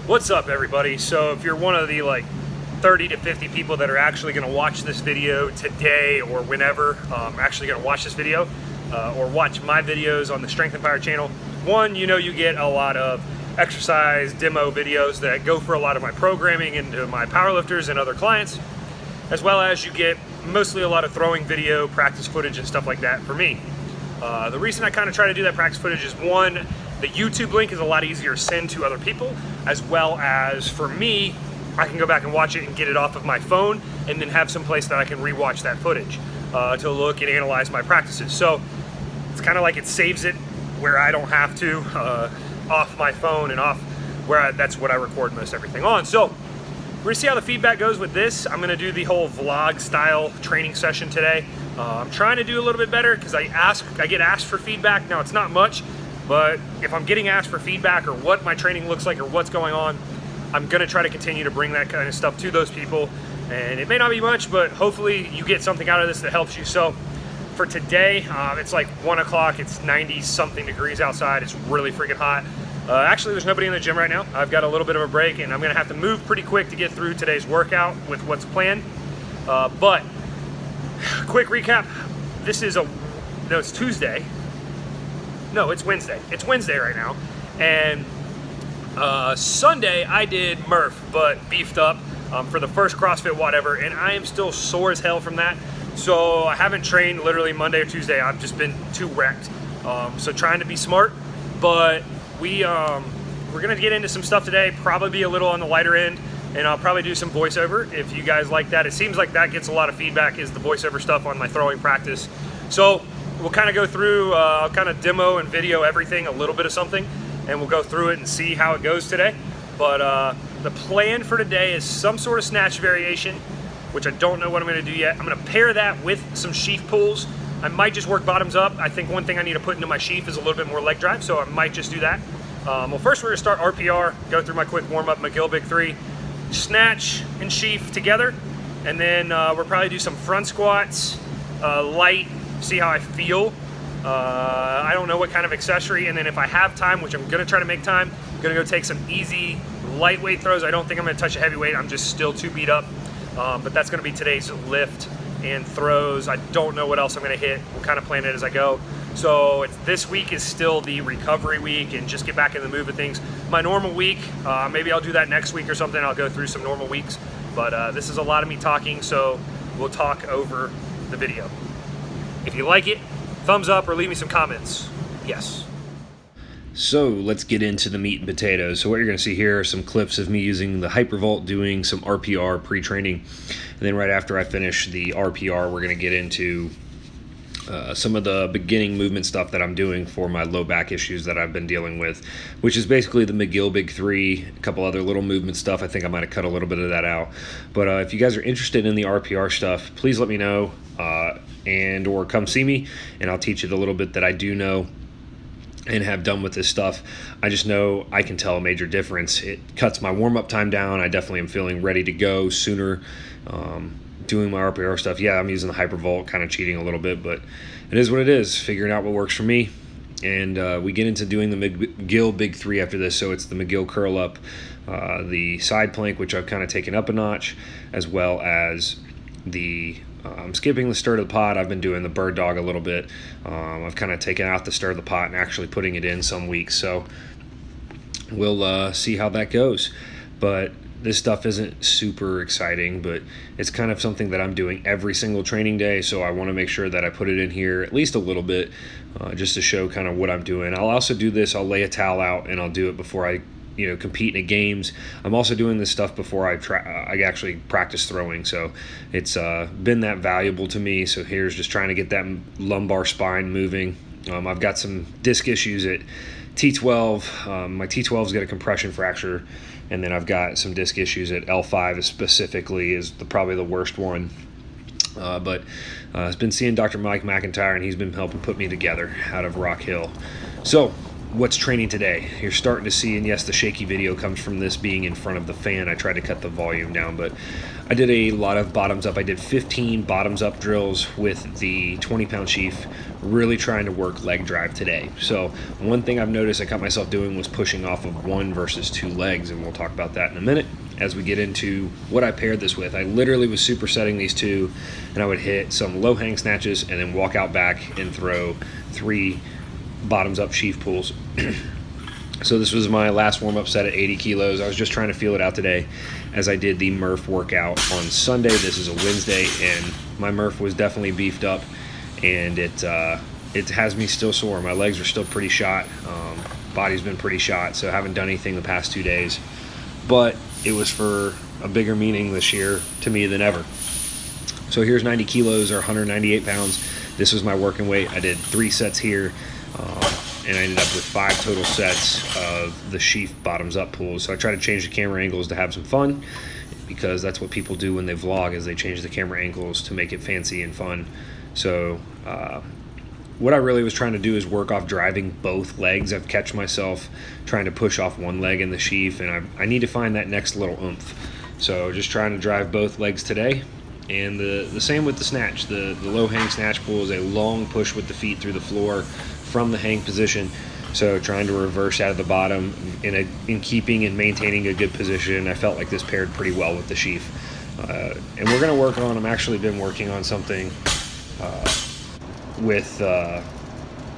What's up, everybody? So if you're one of the 30 to 50 people that are actually going to watch this video today or whenever, actually going to watch this video or watch my videos on the Strength and Power channel, one, you get a lot of exercise demo videos that go for a lot of my programming into my powerlifters and other clients, as well as you get mostly a lot of throwing video, practice footage and stuff like that for me. The reason I kind of try to do that practice footage is, one, the YouTube link is a lot easier to send to other people, as well as for me, I can go back and watch it and get it off of my phone and then have some place that I can rewatch that footage to look and analyze my practices. So it's kind of like it saves it where I don't have to off my phone and off where that's what I record most everything on. So we're gonna see how the feedback goes with this. I'm gonna do the whole vlog style training session today. I'm trying to do a little bit better because I get asked for feedback. Now it's not much, but if I'm getting asked for feedback or what my training looks like or what's going on, I'm gonna try to continue to bring that kind of stuff to those people. And it may not be much, but hopefully you get something out of this that helps you. So for today, it's like 1 o'clock, it's 90 something degrees outside. It's really freaking hot. Actually, there's nobody in the gym right now. I've got a little bit of a break and I'm gonna have to move pretty quick to get through today's workout with what's planned. But quick recap, it's Tuesday. No, it's Wednesday. It's Wednesday right now. And Sunday I did Murph, but beefed up for the first CrossFit whatever, and I am still sore as hell from that. So I haven't trained literally Monday or Tuesday. I've just been too wrecked. So trying to be smart, but we're gonna get into some stuff today, probably be a little on the lighter end, and I'll probably do some voiceover if you guys like that. It seems like that gets a lot of feedback, is the voiceover stuff on my throwing practice. So we'll kind of go through, I'll kind of demo and video everything, a little bit of something, and we'll go through it and see how it goes today. But the plan for today is some sort of snatch variation, which I don't know what I'm gonna do yet. I'm gonna pair that with some sheaf pulls. I might just work bottoms up. I think one thing I need to put into my sheaf is a little bit more leg drive, so I might just do that. Well, first we're gonna start RPR, go through my quick warm up, McGill Big 3, snatch and sheaf together, and then we'll probably do some front squats, light, see how I feel. I don't know what kind of accessory, and then if I have time, which I'm gonna try to make time, I'm gonna go take some easy lightweight throws. I don't think I'm gonna touch a heavyweight. I'm just still too beat up, but that's gonna be today's lift and throws. I don't know what else I'm gonna hit. We'll kind of plan it as I go. So this week is still the recovery week and just get back in the move of things. My normal week, maybe I'll do that next week or something. I'll go through some normal weeks, but this is a lot of me talking, so we'll talk over the video. If you like it, thumbs up or leave me some comments. Yes. So let's get into the meat and potatoes. So what you're going to see here are some clips of me using the Hypervolt, doing some RPR pre-training. And then right after I finish the RPR, we're going to get into some of the beginning movement stuff that I'm doing for my low back issues that I've been dealing with, which is basically the McGill Big 3, a couple other little movement stuff. I think I might have cut a little bit of that out. But if you guys are interested in the RPR stuff, please let me know and or come see me, and I'll teach you the little bit that I do know and have done with this stuff. I just know I can tell a major difference. It cuts my warm-up time down. I definitely am feeling ready to go sooner. Doing my RPR stuff, yeah, I'm using the Hypervolt, kind of cheating a little bit, but it is what it is, figuring out what works for me. And we get into doing the McGill Big 3 after this. So it's the McGill curl up, the side plank, which I've kind of taken up a notch, as well as the I'm skipping the stir to the pot. I've been doing the bird dog a little bit. I've kind of taken out the stir to the pot and actually putting it in some weeks. So we'll see how that goes. But this stuff isn't super exciting, but it's kind of something that I'm doing every single training day. So I want to make sure that I put it in here at least a little bit, just to show kind of what I'm doing. I'll also do this. I'll lay a towel out and I'll do it before I compete in games. I'm also doing this stuff before I actually practice throwing, so it's been that valuable to me. So here's just trying to get that lumbar spine moving. I've got some disc issues at T12. My T12's got a compression fracture, and then I've got some disc issues at L5 specifically is probably the worst one. But I've been seeing Dr. Mike McIntyre, and he's been helping put me together out of Rock Hill. So what's training today? You're starting to see, and yes, the shaky video comes from this being in front of the fan. I tried to cut the volume down, but I did a lot of bottoms up. I did 15 bottoms up drills with the 20-pound sheaf, really trying to work leg drive today. So one thing I've noticed I caught myself doing was pushing off of 1 versus 2 legs, and we'll talk about that in a minute as we get into what I paired this with. I literally was supersetting these two, and I would hit some low hang snatches and then walk out back and throw 3 bottoms up sheaf pulls. So this was my last warm-up set at 80 kilos. I was just trying to feel it out today as I did the Murph workout on Sunday. This is a Wednesday, and my Murph was definitely beefed up, and it has me still sore. My legs are still pretty shot. Body's been pretty shot, so I haven't done anything the past 2 days. But it was for a bigger meaning this year to me than ever. So here's 90 kilos or 198 pounds. This was my working weight. I did 3 sets here. And I ended up with 5 total sets of the sheaf bottoms up pulls. So I try to change the camera angles to have some fun, because that's what people do when they vlog, is they change the camera angles to make it fancy and fun. So what I really was trying to do is work off driving both legs. I've catch myself trying to push off one leg in the sheaf, and I need to find that next little oomph. So just trying to drive both legs today. And the same with the snatch. The low hang snatch pull is a long push with the feet through the floor from the hang position. So trying to reverse out of the bottom in keeping and maintaining a good position. I felt like this paired pretty well with the sheaf. And we're going to work on, I've actually been working on something with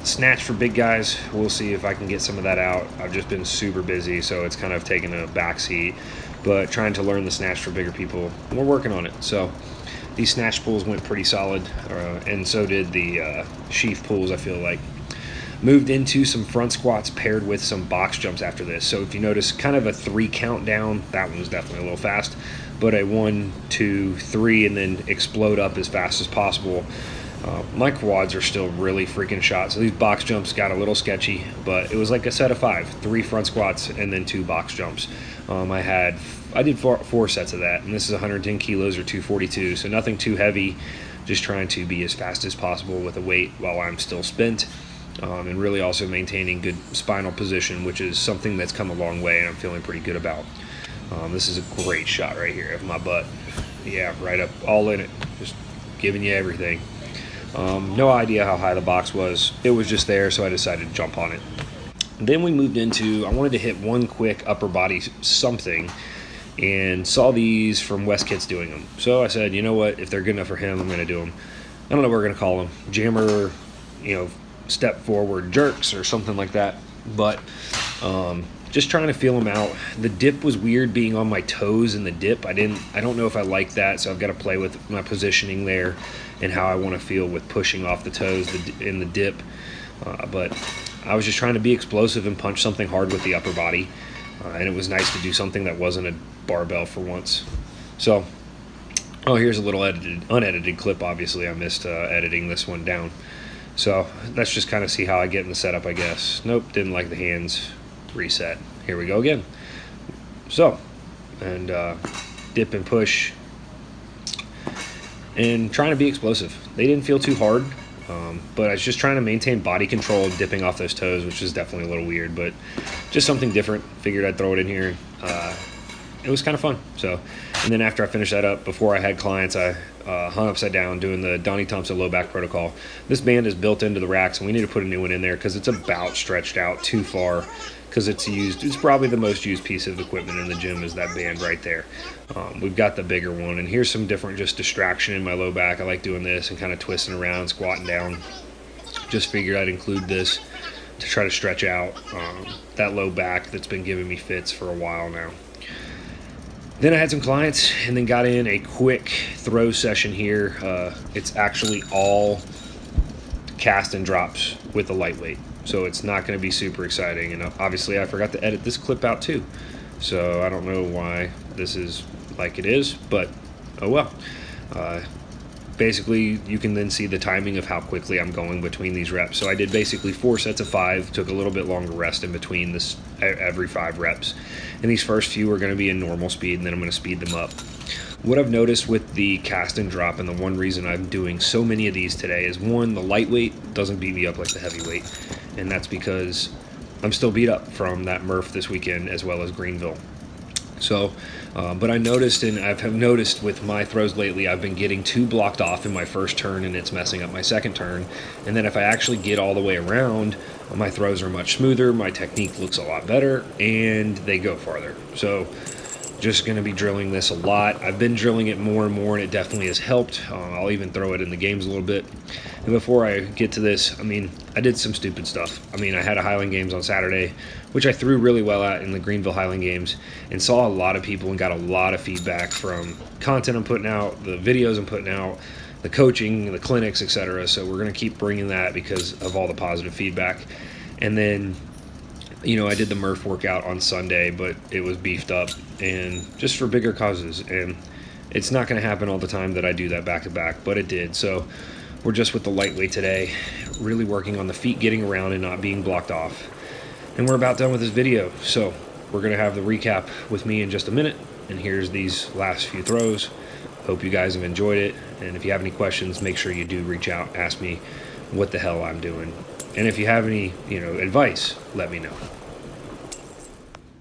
snatch for big guys. We'll see if I can get some of that out. I've just been super busy, so it's kind of taken a backseat. But trying to learn the snatch for bigger people, we're working on it. So these snatch pulls went pretty solid, and so did the sheaf pulls, I feel like. Moved into some front squats paired with some box jumps after this. So if you notice, kind of a 3 count down. That one was definitely a little fast, but a 1, 2, 3, and then explode up as fast as possible. My quads are still really freaking shot, so these box jumps got a little sketchy, but it was like a set of 5, 3 front squats and then 2 box jumps. I did 4 sets of that, and this is 110 kilos or 242, so nothing too heavy, just trying to be as fast as possible with a weight while I'm still spent. And really also maintaining good spinal position, which is something that's come a long way and I'm feeling pretty good about. This is a great shot right here of my butt. Yeah, right up, all in it, just giving you everything. No idea how high the box was. It was just there, so I decided to jump on it. Then we moved into, I wanted to hit one quick upper body something, and saw these from Wes Kitts doing them. So I said, you know what, if they're good enough for him, I'm going to do them. I don't know what we're going to call them. Jammer, step forward jerks or something like that. But just trying to feel them out. The dip was weird being on my toes in the dip. I don't know if I like that, so I've got to play with my positioning there and how I want to feel with pushing off the toes in the dip. But I was just trying to be explosive and punch something hard with the upper body. And it was nice to do something that wasn't a barbell for once. So, here's a little unedited clip. Obviously, I missed editing this one down. So let's just kind of see how I get in the setup, I guess. Nope, didn't like the hands. Reset. Here we go again. So, and dip and push. And trying to be explosive. They didn't feel too hard, but I was just trying to maintain body control, dipping off those toes, which is definitely a little weird, but just something different. Figured I'd throw it in here. It was kind of fun. So, and then after I finished that up, before I had clients, I hung upside down doing the Donnie Thompson low back protocol. This band is built into the racks, and we need to put a new one in there because it's about stretched out too far, because it's probably the most used piece of equipment in the gym is that band right there. We've got the bigger one, and here's some different just distraction in my low back. I like doing this and kind of twisting around, squatting down. Just figured I'd include this to try to stretch out that low back that's been giving me fits for a while now. Then I had some clients and then got in a quick throw session here. It's actually all cast and drops with a lightweight, so it's not going to be super exciting. And obviously I forgot to edit this clip out too, so I don't know why this is like it is, but oh well. Basically, you can then see the timing of how quickly I'm going between these reps. So I did basically 4 sets of 5, took a little bit longer rest in between this every 5 reps. And these first few are going to be in normal speed, and then I'm going to speed them up. What I've noticed with the cast and drop, and the one reason I'm doing so many of these today is, one, the lightweight doesn't beat me up like the heavyweight. And that's because I'm still beat up from that Murph this weekend as well as Greenville. So, but I noticed, and I've noticed with my throws lately, I've been getting too blocked off in my first turn, and it's messing up my second turn. And then if I actually get all the way around, my throws are much smoother, my technique looks a lot better, and they go farther. So, just going to be drilling this a lot. I've been drilling it more and more, and it definitely has helped. I'll even throw it in the games a little bit. And before I get to this, I did some stupid stuff. I had a Highland Games on Saturday, which I threw really well at in the Greenville Highland Games, and saw a lot of people and got a lot of feedback from content I'm putting out, the videos I'm putting out, the coaching, the clinics, etc. So we're going to keep bringing that because of all the positive feedback. And then, I did the Murph workout on Sunday, but it was beefed up and just for bigger causes. And it's not going to happen all the time that I do that back to back, but it did. So we're just with the lightweight today, really working on the feet getting around and not being blocked off. And we're about done with this video. So we're going to have the recap with me in just a minute. And here's these last few throws. Hope you guys have enjoyed it. And if you have any questions, make sure you do reach out, ask me what the hell I'm doing. And if you have any, advice, let me know.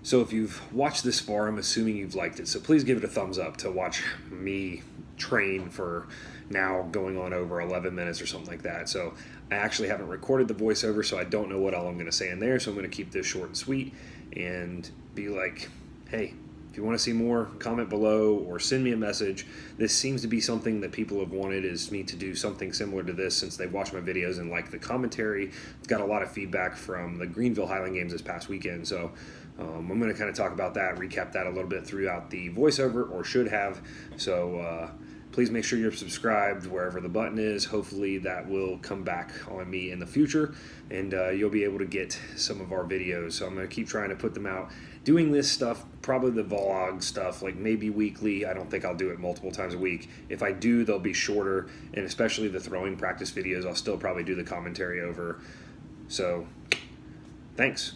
So if you've watched this far, I'm assuming you've liked it. So please give it a thumbs up to watch me train for now going on over 11 minutes or something like that. So I actually haven't recorded the voiceover, so I don't know what all I'm going to say in there. So I'm going to keep this short and sweet and be like, hey, if you want to see more, comment below or send me a message. This seems to be something that people have wanted, is me to do something similar to this since they watch my videos and like the commentary. It's got a lot of feedback from the Greenville Highland Games this past weekend. So I'm going to kind of talk about that, recap that a little bit throughout the voiceover, or should have. So please make sure you're subscribed wherever the button is. Hopefully that will come back on me in the future, and you'll be able to get some of our videos. So I'm going to keep trying to put them out. Doing this stuff, probably the vlog stuff, like maybe weekly. I don't think I'll do it multiple times a week. If I do, they'll be shorter, and especially the throwing practice videos, I'll still probably do the commentary over. So thanks.